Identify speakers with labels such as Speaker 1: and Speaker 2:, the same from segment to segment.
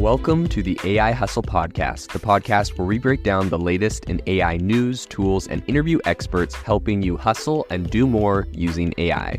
Speaker 1: Welcome to the AI Hustle Podcast, the podcast where we break down the latest in AI news, tools, and interview experts helping you hustle and do more using AI.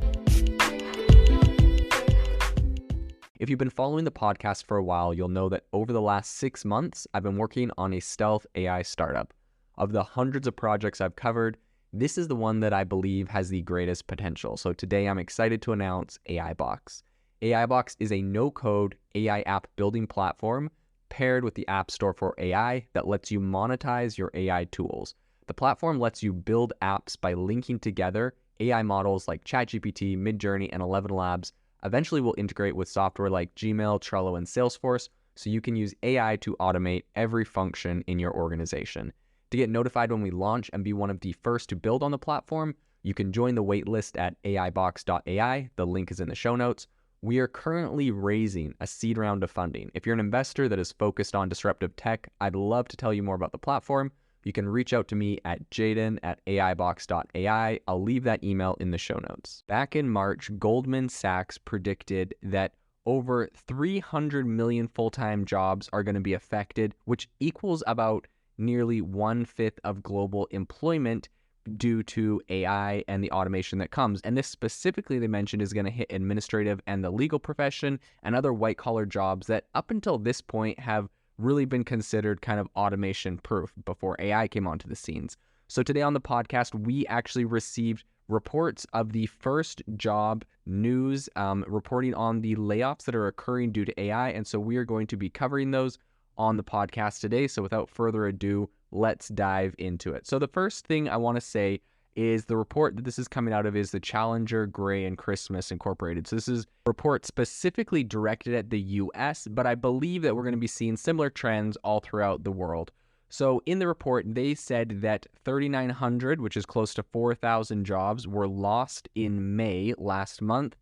Speaker 1: If you've been following the podcast for a while, you'll know that over the last 6 months, I've been working on a stealth AI startup. Of the hundreds of projects I've covered, this is the one that I believe has the greatest potential. So today I'm excited to announce AIBox. AIBox is a no-code AI app building platform paired with the App Store for AI that lets you monetize your AI tools. The platform lets you build apps by linking together AI models like ChatGPT, Midjourney, and 11 Labs. Eventually, we'll integrate with software like Gmail, Trello, and Salesforce, so you can use AI to automate every function in your organization. To get notified when we launch and be one of the first to build on the platform, you can join the waitlist at aibox.ai. The link is in the show notes. We are currently raising a seed round of funding. If you're an investor that is focused on disruptive tech, I'd love to tell you more about the platform. You can reach out to me at jaden@aibox.ai. I'll leave that email in the show notes. Back in March, Goldman Sachs predicted that over 300 million full-time jobs are going to be affected, which equals about nearly 1/5 of global employment due to AI and the automation that comes. And this specifically, they mentioned, is going to hit administrative and the legal profession and other white-collar jobs that up until this point have really been considered kind of automation proof before AI came onto the scenes. So today on the podcast, we actually received reports of the first job news reporting on the layoffs that are occurring due to AI. And so we are going to be covering those on the podcast today. So without further ado, let's dive into it. So the first thing I want to say is the report that this is coming out of is the Challenger, Gray, and Christmas Incorporated. So this is a report specifically directed at the US, but I believe that we're going to be seeing similar trends all throughout the world. So in the report, they said that 3,900, which is close to 4,000 jobs, were lost in May last month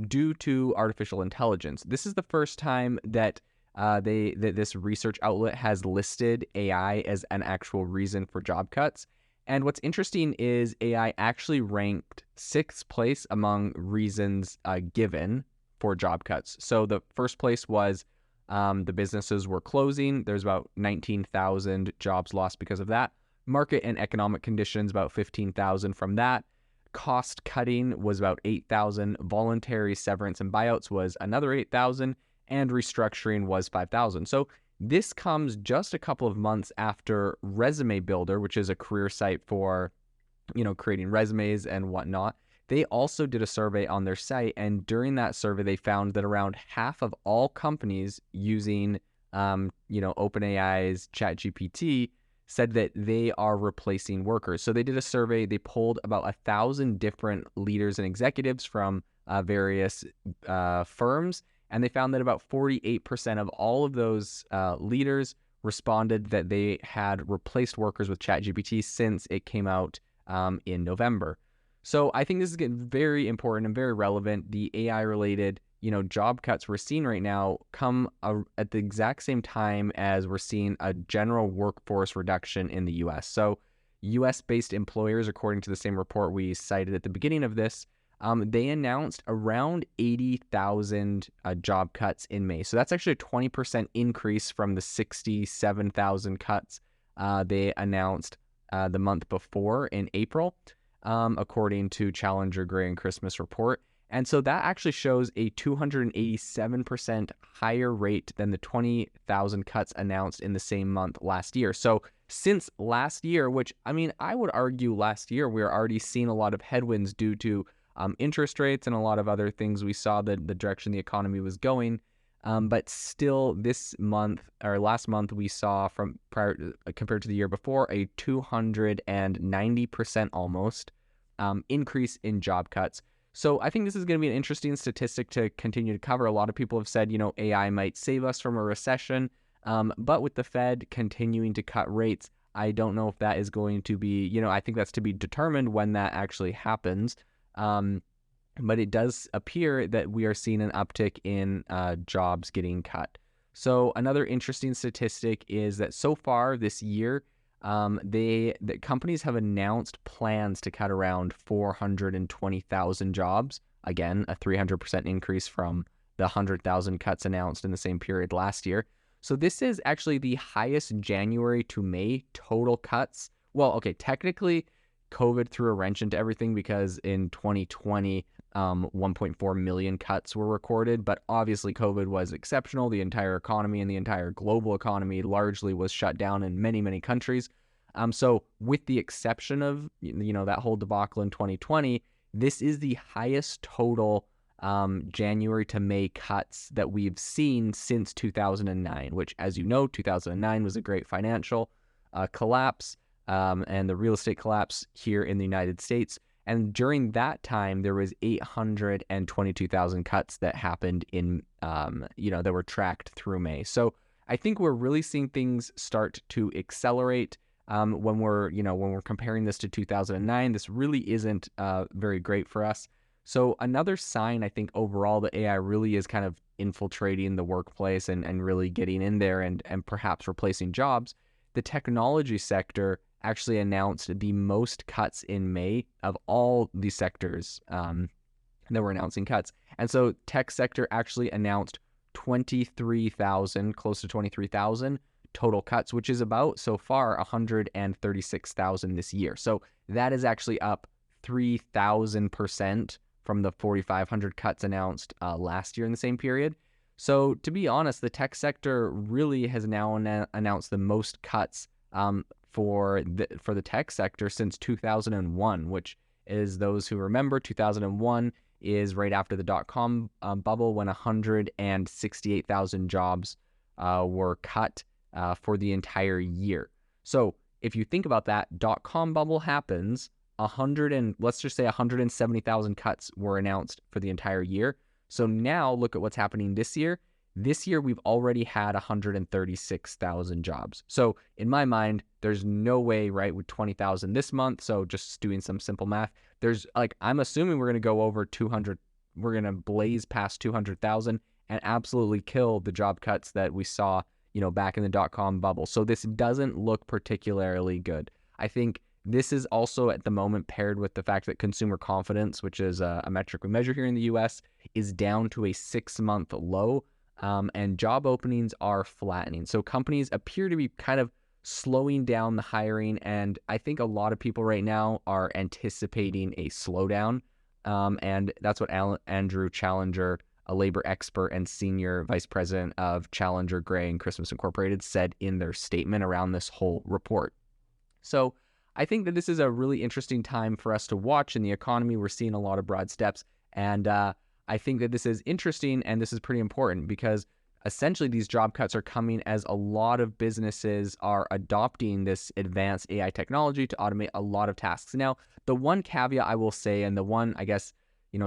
Speaker 1: due to artificial intelligence. This is the first time that this research outlet has listed AI as an actual reason for job cuts. And what's interesting is AI actually ranked 6th place among reasons given for job cuts. So the first place was the businesses were closing. There's about 19,000 jobs lost because of that. Market and economic conditions, about 15,000 from that. Cost cutting was about 8,000. Voluntary severance and buyouts was another 8,000. And restructuring was 5,000. So this comes just a couple of months after Resume Builder, which is a career site for, creating resumes and whatnot. They also did a survey on their site, and during that survey, they found that around half of all companies using, OpenAI's ChatGPT said that they are replacing workers. So they did a survey. They polled about 1,000 different leaders and executives from various firms. And they found that about 48% of all of those leaders responded that they had replaced workers with ChatGPT since it came out in November. So I think this is getting very important and very relevant. The AI-related, job cuts we're seeing right now come at the exact same time as we're seeing a general workforce reduction in the U.S. So U.S.-based employers, according to the same report we cited at the beginning of this, they announced around 80,000 job cuts in May. So that's actually a 20% increase from the 67,000 cuts they announced the month before in April, according to Challenger, Gray, and Christmas report. And so that actually shows a 287% higher rate than the 20,000 cuts announced in the same month last year. So since last year, which, I would argue last year, we are already seeing a lot of headwinds due to interest rates and a lot of other things. We saw the direction the economy was going. But still this month or last month, we saw compared to the year before, a 290% almost increase in job cuts. So I think this is going to be an interesting statistic to continue to cover. A lot of people have said, AI might save us from a recession. But with the Fed continuing to cut rates, I don't know if that is going to be, I think that's to be determined when that actually happens. But it does appear that we are seeing an uptick in jobs getting cut. So another interesting statistic is that so far this year, the companies have announced plans to cut around 420,000 jobs. Again, a 300% increase from the 100,000 cuts announced in the same period last year. So this is actually the highest January to May total cuts. Well, okay, technically COVID threw a wrench into everything because in 2020, 1.4 million cuts were recorded, but obviously COVID was exceptional. The entire economy and the entire global economy largely was shut down in many, many countries. So with the exception of, that whole debacle in 2020, this is the highest total January to May cuts that we've seen since 2009, which, as you know, 2009 was a great financial collapse and the real estate collapse here in the United States. And during that time, there was 822,000 cuts that happened that were tracked through May. So I think we're really seeing things start to accelerate. When we're comparing this to 2009, this really isn't very great for us. So another sign, I think, overall that AI really is kind of infiltrating the workplace and really getting in there and perhaps replacing jobs. The technology sector actually announced the most cuts in May of all the sectors that were announcing cuts. And so tech sector actually announced 23,000, close to 23,000 total cuts, which is about, so far, 136,000 this year. So that is actually up 3,000% from the 4,500 cuts announced last year in the same period. So to be honest, the tech sector really has now announced the most cuts for the tech sector since 2001, which is, those who remember, 2001 is right after the dot-com bubble, when 168,000 jobs were cut for the entire year. So if you think about that, dot-com bubble happens, let's just say 170,000 cuts were announced for the entire year. So now look at what's happening this year. This year, we've already had 136,000 jobs. So in my mind, there's no way, right, with 20,000 this month. So just doing some simple math, I'm assuming we're going to go over 200. We're going to blaze past 200,000 and absolutely kill the job cuts that we saw, back in the dot-com bubble. So this doesn't look particularly good. I think this is also at the moment paired with the fact that consumer confidence, which is a metric we measure here in the US, is down to a 6-month low. And job openings are flattening. So companies appear to be kind of slowing down the hiring. And I think a lot of people right now are anticipating a slowdown. And that's what Andrew Challenger, a labor expert and senior vice president of Challenger, Gray and Christmas Incorporated, said in their statement around this whole report. So I think that this is a really interesting time for us to watch in the economy. We're seeing a lot of broad steps. And I think that this is interesting and this is pretty important because essentially these job cuts are coming as a lot of businesses are adopting this advanced AI technology to automate a lot of tasks. Now, the one caveat I will say, and the one, I guess,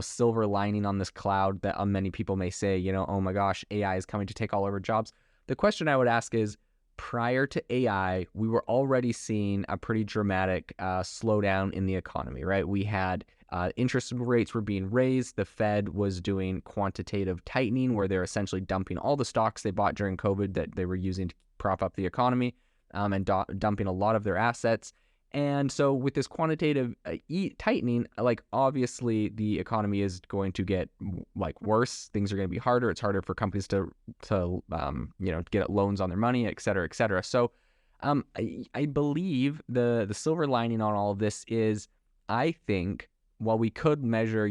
Speaker 1: silver lining on this cloud that many people may say, oh my gosh, AI is coming to take all our jobs. The question I would ask is, prior to AI, we were already seeing a pretty dramatic slowdown in the economy, right? We had interest rates were being raised. The Fed was doing quantitative tightening, where they're essentially dumping all the stocks they bought during COVID that they were using to prop up the economy, and dumping a lot of their assets. And so with this quantitative tightening, obviously the economy is going to get worse. Things are going to be harder. It's harder for companies to get loans on their money, et cetera, et cetera. So I believe the silver lining on all of this is, I think, while we could measure,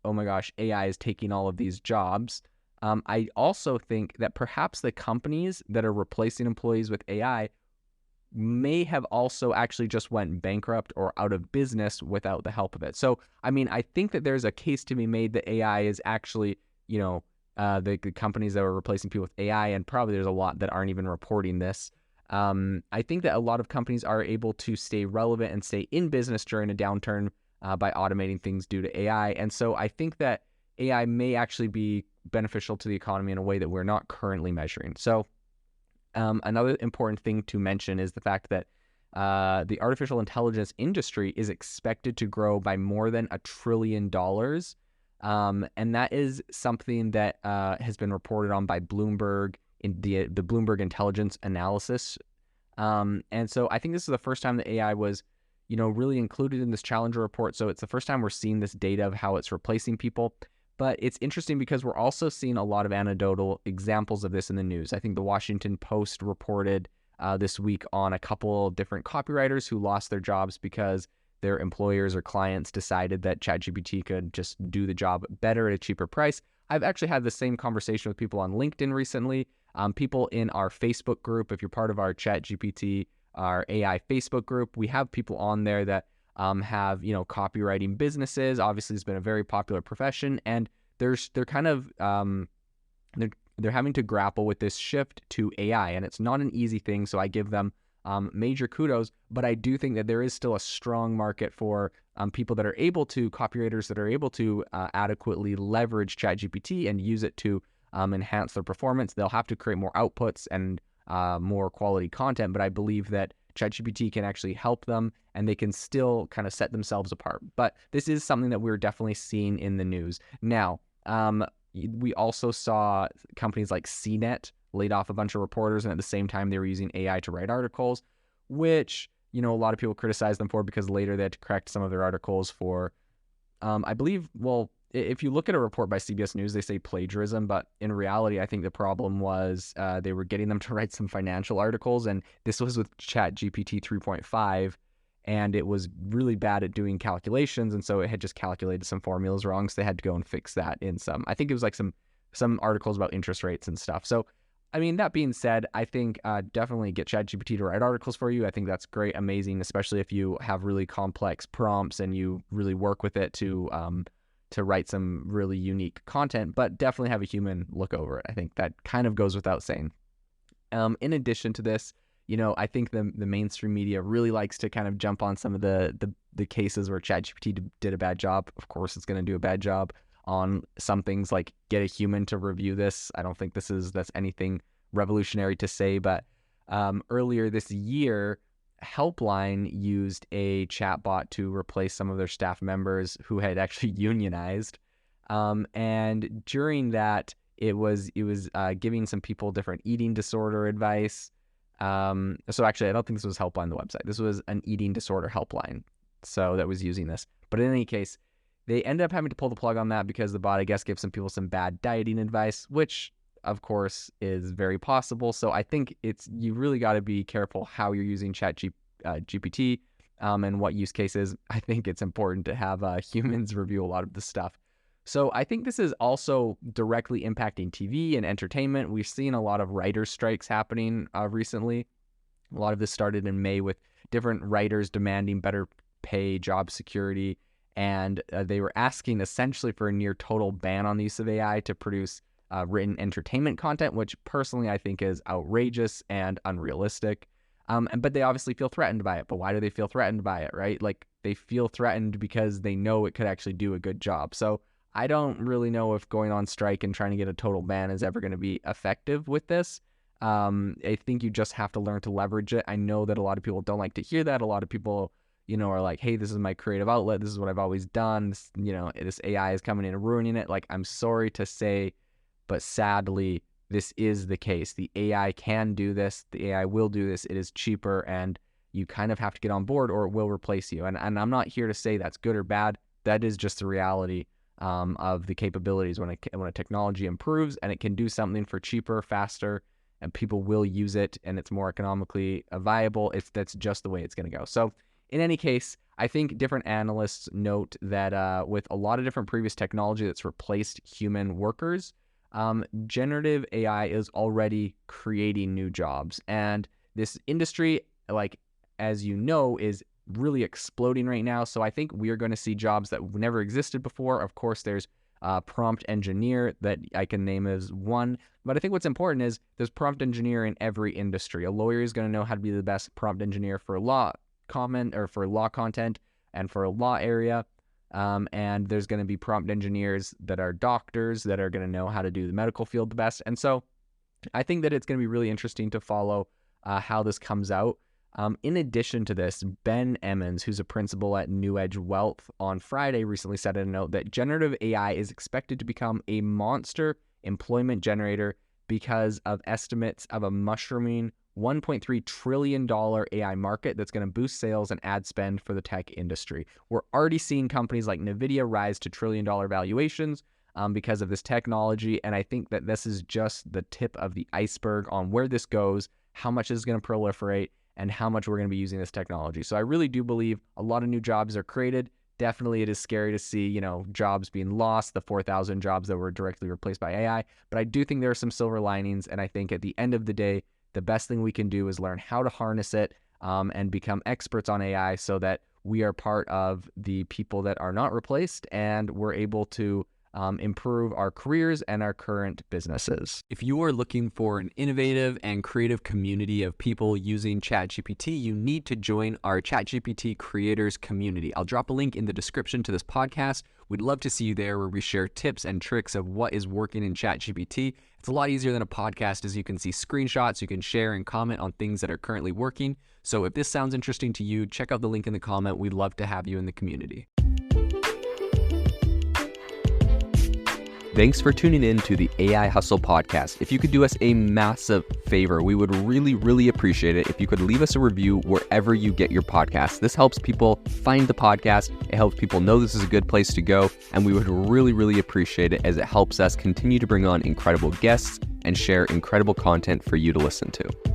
Speaker 1: oh my gosh, AI is taking all of these jobs, I also think that perhaps the companies that are replacing employees with AI may have also actually just went bankrupt or out of business without the help of it. So, I think that there's a case to be made that AI is actually, the companies that are replacing people with AI, and probably there's a lot that aren't even reporting this. I think that a lot of companies are able to stay relevant and stay in business during a downturn by automating things due to AI. And so I think that AI may actually be beneficial to the economy in a way that we're not currently measuring. So another important thing to mention is the fact that the artificial intelligence industry is expected to grow by more than $1 trillion. And that is something that has been reported on by Bloomberg in the Bloomberg Intelligence Analysis. And so I think this is the first time that AI was, really included in this Challenger report. So it's the first time we're seeing this data of how it's replacing people. But it's interesting because we're also seeing a lot of anecdotal examples of this in the news. I think the Washington Post reported this week on a couple different copywriters who lost their jobs because their employers or clients decided that ChatGPT could just do the job better at a cheaper price. I've actually had the same conversation with people on LinkedIn recently. People in our Facebook group, if you're part of our ChatGPT, our AI Facebook group, we have people on there that have, copywriting businesses. Obviously, it's been a very popular profession, and they're kind of they're having to grapple with this shift to AI, and it's not an easy thing. So I give them major kudos, but I do think that there is still a strong market for people that are able to, copywriters that are able to adequately leverage ChatGPT and use it to enhance their performance. They'll have to create more outputs and more quality content, but I believe that ChatGPT can actually help them and they can still kind of set themselves apart. But this is something that we're definitely seeing in the news. Now, we also saw companies like CNET laid off a bunch of reporters, and at the same time they were using AI to write articles, which, a lot of people criticize them for because later they had to correct some of their articles for, I believe, well, if you look at a report by CBS News, they say plagiarism, but in reality, I think the problem was they were getting them to write some financial articles, and this was with ChatGPT 3.5, and it was really bad at doing calculations, and so it had just calculated some formulas wrong, so they had to go and fix that in I think it was like some articles about interest rates and stuff. So, I mean, that being said, I think definitely get ChatGPT to write articles for you. I think that's great, amazing, especially if you have really complex prompts and you really work with it to write some really unique content, but definitely have a human look over it. I think that kind of goes without saying. In addition to this, I think the mainstream media really likes to kind of jump on some of the cases where ChatGPT did a bad job. Of course, it's going to do a bad job on some things, like get a human to review this. I don't think that's anything revolutionary to say, but earlier this year, Helpline used a chatbot to replace some of their staff members who had actually unionized. And during that, it was giving some people different eating disorder advice. So actually, I don't think this was Helpline, the website. This was an eating disorder helpline, so that was using this. But in any case, they ended up having to pull the plug on that because the bot, I guess, gave some people some bad dieting advice, which of course is very possible. So I think you really got to be careful how you're using GPT and what use cases. I think it's important to have humans review a lot of the stuff. So I think this is also directly impacting TV and entertainment. We've seen a lot of writer strikes happening recently. A lot of this started in May with different writers demanding better pay, job security, and they were asking essentially for a near total ban on the use of AI to produce written entertainment content, which personally I think is outrageous and unrealistic. But they obviously feel threatened by it. But why do they feel threatened by it, right? Like, they feel threatened because they know it could actually do a good job. So I don't really know if going on strike and trying to get a total ban is ever going to be effective with this. I think you just have to learn to leverage it. I know that a lot of people don't like to hear that. A lot of people, are like, hey, this is my creative outlet. This is what I've always done. This AI is coming in and ruining it. Like, I'm sorry to say, but sadly, this is the case. The AI can do this. The AI will do this. It is cheaper, and you kind of have to get on board or it will replace you. And I'm not here to say that's good or bad. That is just the reality of the capabilities. When a technology improves and it can do something for cheaper, faster, and people will use it, and it's more economically viable, that's just the way it's going to go. So in any case, I think different analysts note that with a lot of different previous technology that's replaced human workers, generative AI is already creating new jobs. And this industry, like, as you know, is really exploding right now. So I think we are going to see jobs that never existed before. Of course, there's prompt engineer that I can name as one. But I think what's important is there's prompt engineer in every industry. A lawyer is going to know how to be the best prompt engineer for law content and for a law area. And there's going to be prompt engineers that are doctors that are going to know how to do the medical field the best. And so I think that it's going to be really interesting to follow how this comes out. In addition to this, Ben Emmons, who's a principal at New Edge Wealth, on Friday recently said in a note that generative AI is expected to become a monster employment generator because of estimates of a mushrooming $1.3 trillion AI market that's going to boost sales and ad spend for the tech industry. We're already seeing companies like NVIDIA rise to trillion-dollar valuations. because of this technology. And I think that this is just the tip of the iceberg on where this goes, how much is going to proliferate, and how much we're going to be using this technology. So I really do believe a lot of new jobs are created. Definitely, it is scary to see, jobs being lost, the 4,000 jobs that were directly replaced by AI. But I do think there are some silver linings. And I think at the end of the day, the best thing we can do is learn how to harness it and become experts on AI so that we are part of the people that are not replaced and we're able to improve our careers and our current businesses.
Speaker 2: If you are looking for an innovative and creative community of people using ChatGPT, you need to join our ChatGPT creators community. I'll drop a link in the description to this podcast. We'd love to see you there, where we share tips and tricks of what is working in ChatGPT. It's a lot easier than a podcast, as you can see screenshots, you can share and comment on things that are currently working. So if this sounds interesting to you, check out the link in the comment. We'd love to have you in the community.
Speaker 3: Thanks for tuning in to the AI Hustle podcast. If you could do us a massive favor, we would really, really appreciate it if you could leave us a review wherever you get your podcasts. This helps people find the podcast. It helps people know this is a good place to go. And we would really, really appreciate it, as it helps us continue to bring on incredible guests and share incredible content for you to listen to.